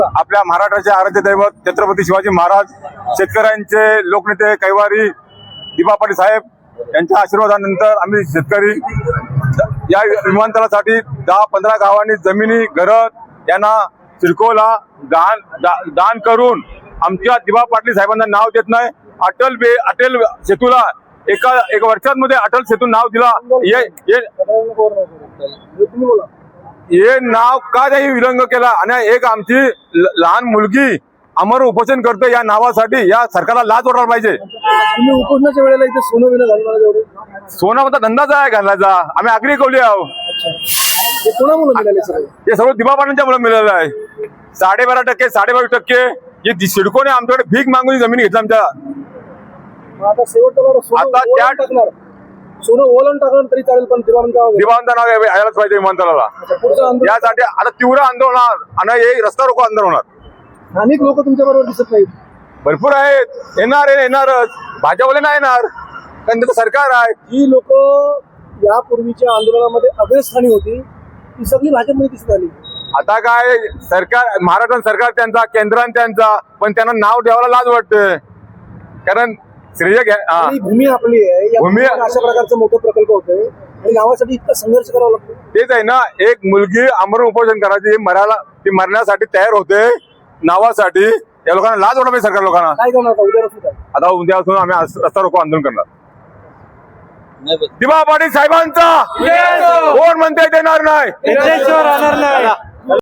आपल्या महाराष्ट्राचे आराध्य दैवत छत्रपती शिवाजी महाराज, शेतकऱ्यांचे लोकनेते कैवारी दिबा पाटील साहेब यांच्या आशीर्वादानंतर आम्ही शेतकरी या विमानतळासाठी 10-15 गावांनी जमिनी घरं यांना सिडकोला दान करून आमच्या दिबा पाटील साहेबांना नाव देत नाही. अटल सेतूला एका वर्षांमध्ये अटल सेतू नाव दिला. हे नाव का नाही विलंब केला आणि एक आमची लहान मुलगी अमर उपोषण करते या नावासाठी. या सरकारला लाज वाटायला पाहिजे. तुम्ही उपोषणाच्या वेळेला इथे सोनं विना घालणार? सोना माझा धंदाच आहे घालण्याचा. आम्ही आगरी कवली आहोत. हे कोणामुळे मिळाले सर? हे सर्व दिबा पाटलांच्या मुळे मिळालं आहे. 12.5%, 22% हे सिडकोने आमच्याकडे भीक मागून जमीन घेतली आमच्या. आता शेवटचा आता त्या सोनं ओलांड टाकलं तरी चालेल, पण दिवाणचं नाव यायलाच पाहिजे विमानतळाला. यासाठी आता तीव्र आंदोलन होणार आणि हे रस्ता रोको आंदोलन होणार. स्थानिक लोक तुमच्या बरोबर दिसत नाहीत? भरपूर आहेत. येणारच. भाजपवाले नाही येणार कारण त्याचं सरकार आहे. जी लोक यापूर्वीच्या आंदोलनामध्ये अग्रस्थानी होती ती सगळी भाजपमध्ये दिसत आली. आता काय सरकार, महाराष्ट्र सरकार त्यांचा, केंद्रान त्यांचा, पण त्यांना नाव द्यायला लाज वाटतं. कारण श्रेय घ्या. भूमी आपली आहे. भूमी अशा प्रकारचा मोठा प्रकल्प होतोय आणि नावासाठी इतका संघर्ष करावा लागतो. तेच आहे ना. एक मुलगी आमरण उपोषण करायची, ती मरण्यासाठी तयार होते नावासाठी. या लोकांना लाज वाटत पाहिजे. सरकार लोकांना काय करणार उद्या? आता उद्यापासून आम्ही रस्ता रोको आंदोलन करणार. दिबा पाटील साहेबांचा कोण म्हणते देणार नाही.